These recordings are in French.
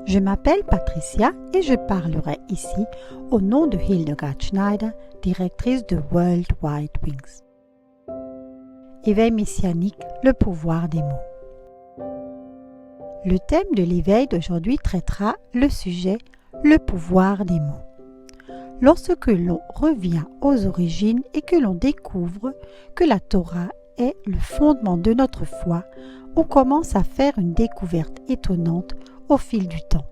Je m'appelle Patricia et je parlerai ici au nom de Hildegard Schneider, directrice de World Wide Wings. Éveil messianique, le pouvoir des mots. Le thème de l'éveil d'aujourd'hui traitera le sujet « Le pouvoir des mots ». Lorsque l'on revient aux origines et que l'on découvre que la Torah est le fondement de notre foi, on commence à faire une découverte étonnante au fil du temps.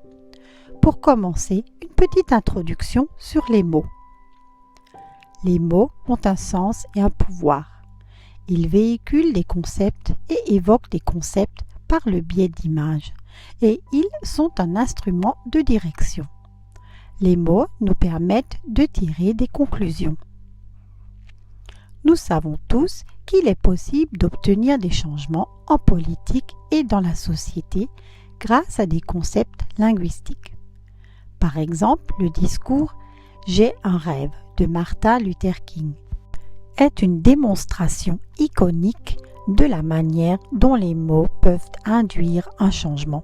Pour commencer, une petite introduction sur les mots. Les mots ont un sens et un pouvoir. Ils véhiculent des concepts et évoquent des concepts par le biais d'images, et ils sont un instrument de direction. Les mots nous permettent de tirer des conclusions. Nous savons tous qu'il est possible d'obtenir des changements en politique et dans la société grâce à des concepts linguistiques. Par exemple, le discours « J'ai un rêve » de Martin Luther King est une démonstration iconique de la manière dont les mots peuvent induire un changement.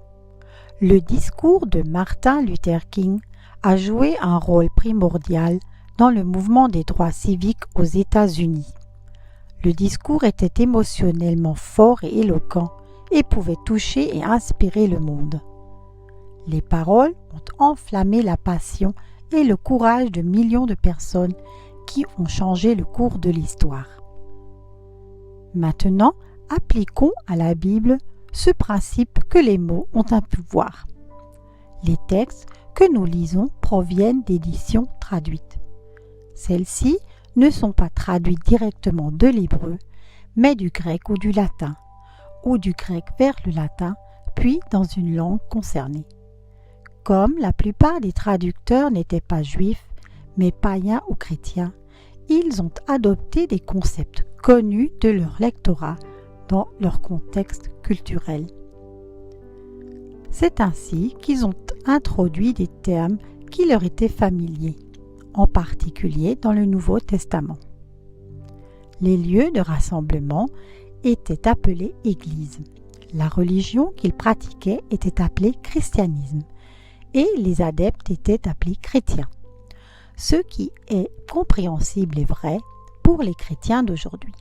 Le discours de Martin Luther King a joué un rôle primordial dans le mouvement des droits civiques aux États-Unis. Le discours était émotionnellement fort et éloquent et pouvait toucher et inspirer le monde. Les paroles ont enflammé la passion et le courage de millions de personnes qui ont changé le cours de l'histoire. Maintenant, appliquons à la Bible ce principe que les mots ont un pouvoir. Les textes que nous lisons proviennent d'éditions traduites. Celles-ci ne sont pas traduites directement de l'hébreu, mais du grec ou du latin, ou du grec vers le latin, puis dans une langue concernée. Comme la plupart des traducteurs n'étaient pas juifs, mais païens ou chrétiens, ils ont adopté des concepts connus de leur lectorat dans leur contexte culturel. C'est ainsi qu'ils ont introduit des termes qui leur étaient familiers, en particulier dans le Nouveau Testament. Les lieux de rassemblement étaient appelés églises. La religion qu'ils pratiquaient était appelée christianisme et les adeptes étaient appelés chrétiens. Ce qui est compréhensible et vrai pour les chrétiens d'aujourd'hui.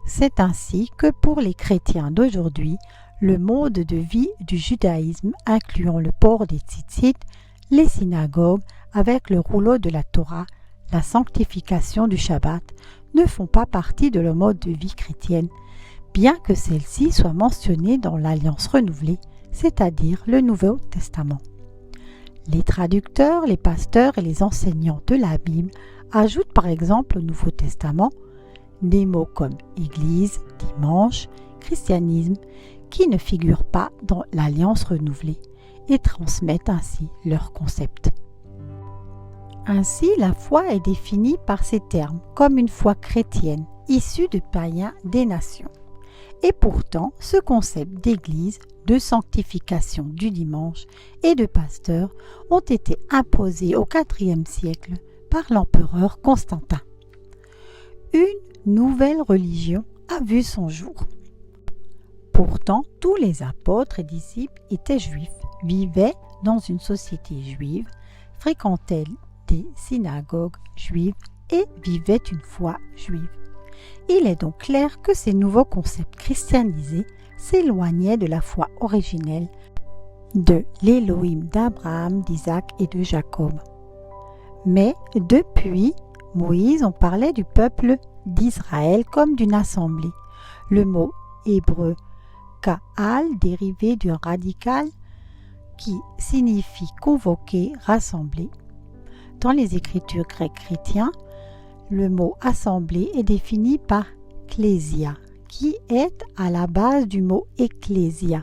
C'est ainsi que pour les chrétiens d'aujourd'hui, le mode de vie du judaïsme incluant le port des tzitzit, les synagogues avec le rouleau de la Torah, la sanctification du Shabbat ne font pas partie de leur mode de vie chrétienne, bien que celle-ci soit mentionnée dans l'Alliance renouvelée, c'est-à-dire le Nouveau Testament. Les traducteurs, les pasteurs et les enseignants de la Bible ajoutent par exemple au Nouveau Testament des mots comme Église, dimanche, christianisme, qui ne figurent pas dans l'Alliance renouvelée et transmettent ainsi leurs concepts. Ainsi, la foi est définie par ces termes comme une foi chrétienne, issue de païens des nations. Et pourtant, ce concept d'église, de sanctification du dimanche et de pasteur ont été imposés au IVe siècle par l'empereur Constantin. Une nouvelle religion a vu son jour. Pourtant, tous les apôtres et disciples étaient juifs, vivaient dans une société juive, fréquentaient des synagogues juives et vivaient une foi juive. Il est donc clair que ces nouveaux concepts christianisés s'éloignaient de la foi originelle de l'Élohim d'Abraham, d'Isaac et de Jacob. Mais depuis Moïse, on parlait du peuple d'Israël comme d'une assemblée. Le mot hébreu Ka'al, dérivé du radical qui signifie convoquer, rassembler. Dans les écritures grecques chrétiennes, le mot assemblée est défini par klésia, qui est à la base du mot ecclésia.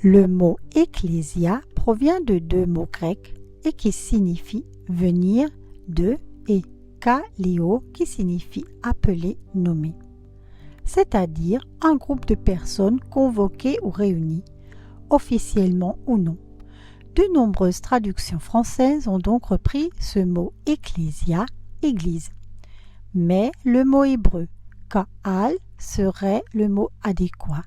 Le mot ecclésia provient de deux mots grecs et qui signifient venir de et kaléo qui signifie appeler, nommer. C'est-à-dire un groupe de personnes convoquées ou réunies, officiellement ou non. De nombreuses traductions françaises ont donc repris ce mot ecclésia, église. Mais le mot hébreu ka'al serait le mot adéquat,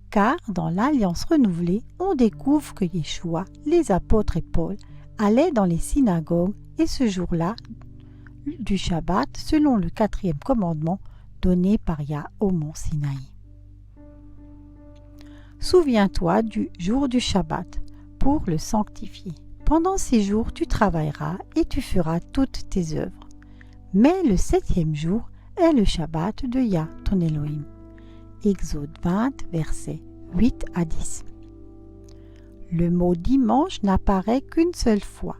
car dans l'Alliance renouvelée, on découvre que Yeshua, les apôtres et Paul allaient dans les synagogues et ce jour-là du Shabbat selon le 4e commandement donné par Yah au mont Sinaï. Souviens-toi du jour du Shabbat pour le sanctifier. Pendant 6 jours tu travailleras et tu feras toutes tes œuvres. Mais le 7e jour est le Shabbat de Yah, ton Elohim. Exode 20, versets 8 à 10. Le mot dimanche n'apparaît qu'une seule fois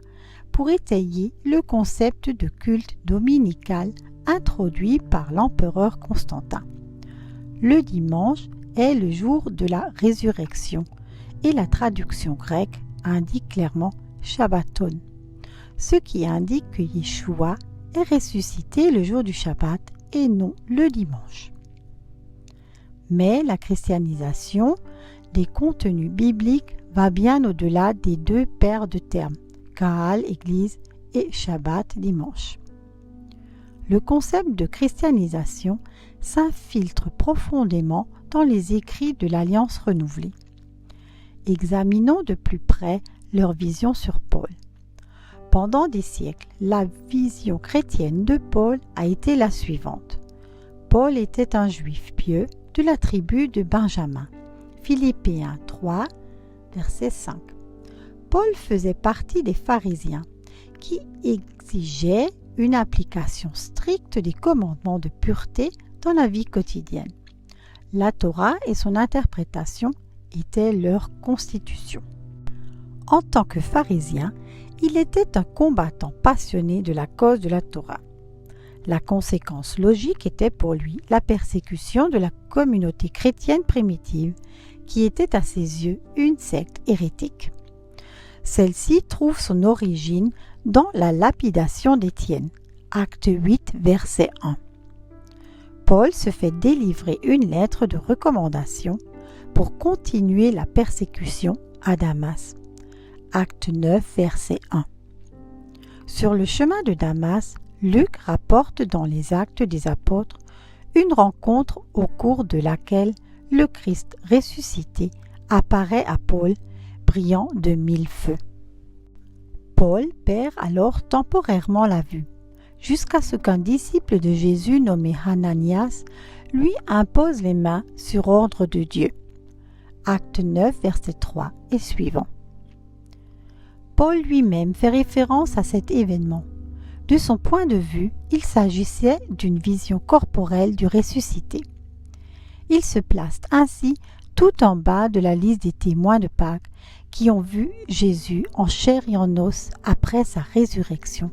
pour étayer le concept de culte dominical introduit par l'empereur Constantin. Le dimanche est le jour de la résurrection et la traduction grecque indique clairement Shabbaton, ce qui indique que Yeshua est ressuscité le jour du Shabbat et non le dimanche. Mais la christianisation des contenus bibliques va bien au-delà des deux paires de termes, Kahal, Église, et Shabbat, dimanche. Le concept de christianisation s'infiltre profondément dans les écrits de l'Alliance renouvelée. Examinons de plus près leur vision sur Paul. Pendant des siècles, la vision chrétienne de Paul a été la suivante. Paul était un juif pieux de la tribu de Benjamin. Philippiens 3, verset 5. Paul faisait partie des pharisiens qui exigeaient une application stricte des commandements de pureté dans la vie quotidienne. La Torah et son interprétation étaient leur constitution. En tant que pharisien, il était un combattant passionné de la cause de la Torah. La conséquence logique était pour lui la persécution de la communauté chrétienne primitive, qui était à ses yeux une secte hérétique. Celle-ci trouve son origine dans la lapidation d'Étienne, acte 8, verset 1. Paul se fait délivrer une lettre de recommandation pour continuer la persécution à Damas, acte 9, verset 1. Sur le chemin de Damas, Luc rapporte dans les Actes des Apôtres une rencontre au cours de laquelle le Christ ressuscité apparaît à Paul, brillant de 1000 feux. Paul perd alors temporairement la vue, jusqu'à ce qu'un disciple de Jésus nommé Ananias lui impose les mains sur ordre de Dieu. Acte 9, verset 3 et suivant. Paul lui-même fait référence à cet événement. De son point de vue, il s'agissait d'une vision corporelle du ressuscité. Il se place ainsi tout en bas de la liste des témoins de Pâques qui ont vu Jésus en chair et en os après sa résurrection.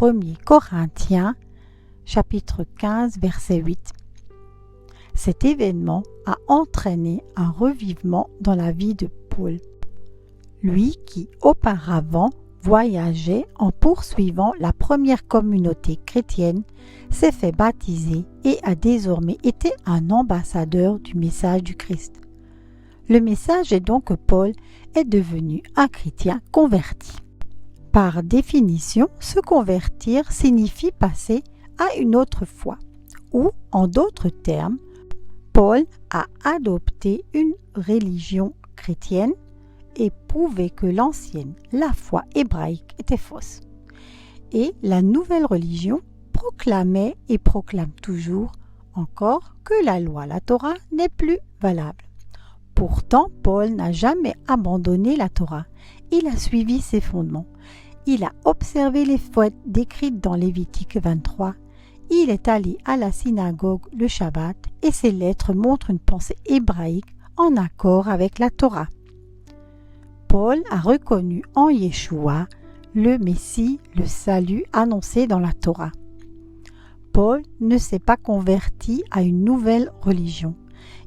1 Corinthiens, chapitre 15, verset 8. Cet événement a entraîné un revivement dans la vie de Paul. Lui qui, auparavant, voyageait en poursuivant la première communauté chrétienne, s'est fait baptiser et a désormais été un ambassadeur du message du Christ. Le message est donc que Paul est devenu un chrétien converti. Par définition, se convertir signifie passer à une autre foi, ou, en d'autres termes, Paul a adopté une religion chrétienne et prouvé que l'ancienne, la foi hébraïque, était fausse. Et la nouvelle religion proclamait et proclame toujours encore que la loi, la Torah, n'est plus valable. Pourtant, Paul n'a jamais abandonné la Torah. Il a suivi ses fondements. Il a observé les fêtes décrites dans Lévitique 23. Il est allé à la synagogue le Shabbat et ses lettres montrent une pensée hébraïque en accord avec la Torah. Paul a reconnu en Yeshua le Messie, le salut annoncé dans la Torah. Paul ne s'est pas converti à une nouvelle religion.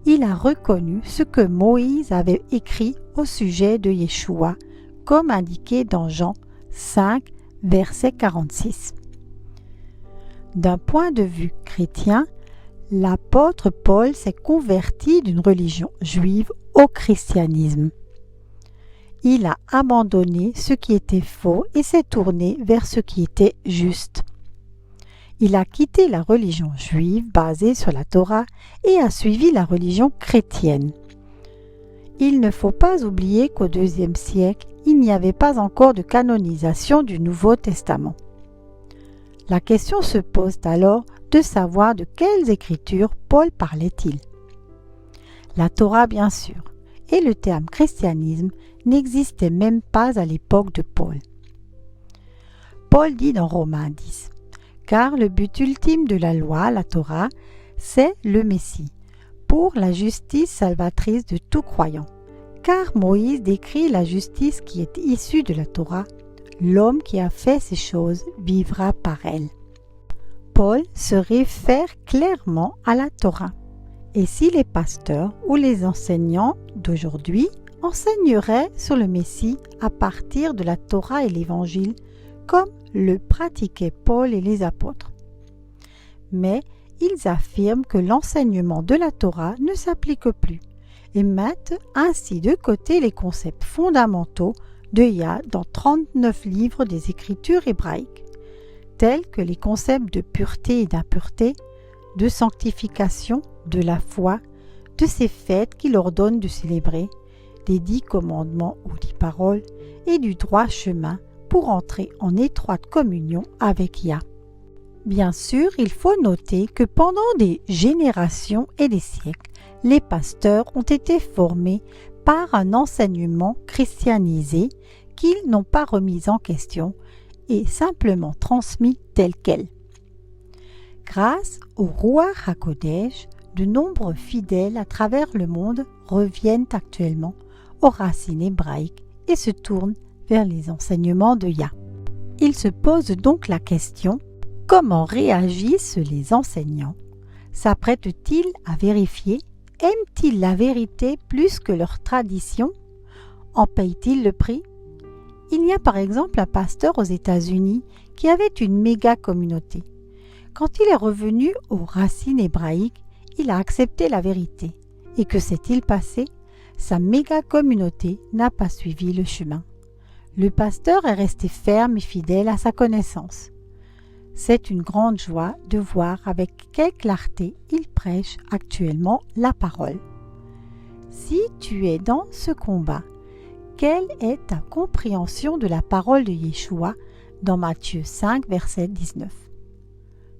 Il a reconnu ce que Moïse avait écrit au sujet de Yeshua, comme indiqué dans Jean 5, verset 46. D'un point de vue chrétien, l'apôtre Paul s'est converti d'une religion juive au christianisme. Il a abandonné ce qui était faux et s'est tourné vers ce qui était juste. Il a quitté la religion juive basée sur la Torah et a suivi la religion chrétienne. Il ne faut pas oublier qu'au IIe siècle, il n'y avait pas encore de canonisation du Nouveau Testament. La question se pose alors de savoir de quelles écritures Paul parlait-il. La Torah, bien sûr, et le terme christianisme n'existait même pas à l'époque de Paul. Paul dit dans Romains 10, « Car le but ultime de la loi, la Torah, c'est le Messie, pour la justice salvatrice de tout croyant. Car Moïse décrit la justice qui est issue de la Torah. L'homme qui a fait ces choses vivra par elle. » Paul se réfère clairement à la Torah. Et si les pasteurs ou les enseignants d'aujourd'hui enseigneraient sur le Messie à partir de la Torah et l'Évangile, comme le pratiquaient Paul et les apôtres. Mais ils affirment que l'enseignement de la Torah ne s'applique plus et mettent ainsi de côté les concepts fondamentaux de Yah dans 39 livres des Écritures hébraïques, tels que les concepts de pureté et d'impureté, de sanctification, de la foi, de ces fêtes qu'il ordonne de célébrer, des 10 commandements ou 10 paroles et du droit chemin pour entrer en étroite communion avec Yah. Bien sûr, il faut noter que pendant des générations et des siècles, les pasteurs ont été formés par un enseignement christianisé qu'ils n'ont pas remis en question et simplement transmis tel quel. Grâce au Ruach HaKodesh, de nombreux fidèles à travers le monde reviennent actuellement aux racines hébraïques et se tournent vers les enseignements de Yah. Il se pose donc la question: comment réagissent les enseignants? S'apprêtent-ils à vérifier? Aiment-ils la vérité plus que leur tradition? En payent-ils le prix? Il y a par exemple un pasteur aux États-Unis qui avait une méga communauté. Quand il est revenu aux racines hébraïques, il a accepté la vérité. Et que s'est-il passé? Sa méga communauté n'a pas suivi le chemin. Le pasteur est resté ferme et fidèle à sa connaissance. C'est une grande joie de voir avec quelle clarté il prêche actuellement la parole. Si tu es dans ce combat, quelle est ta compréhension de la parole de Yeshua dans Matthieu 5, verset 19?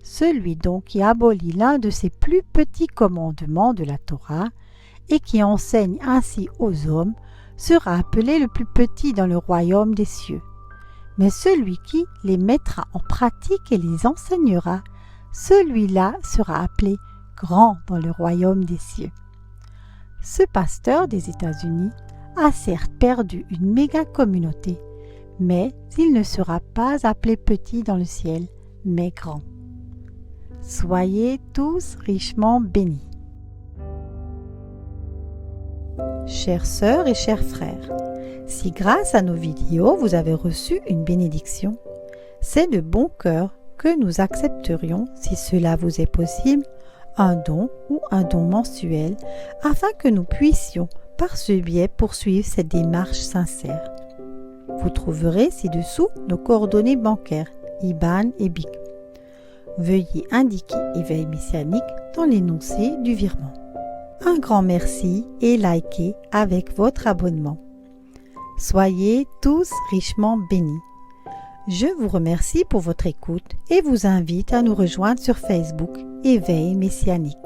Celui donc qui abolit l'un de ses plus petits commandements de la Torah et qui enseigne ainsi aux hommes sera appelé le plus petit dans le royaume des cieux. Mais celui qui les mettra en pratique et les enseignera, celui-là sera appelé grand dans le royaume des cieux. Ce pasteur des États-Unis a certes perdu une méga communauté, mais il ne sera pas appelé petit dans le ciel, mais grand. Soyez tous richement bénis. Chères sœurs et chers frères, si grâce à nos vidéos vous avez reçu une bénédiction, c'est de bon cœur que nous accepterions, si cela vous est possible, un don ou un don mensuel afin que nous puissions par ce biais poursuivre cette démarche sincère. Vous trouverez ci-dessous nos coordonnées bancaires, IBAN et BIC. Veuillez indiquer Éveil Messianique dans l'énoncé du virement. Un grand merci et likez avec votre abonnement. Soyez tous richement bénis. Je vous remercie pour votre écoute et vous invite à nous rejoindre sur Facebook Éveil Messianique.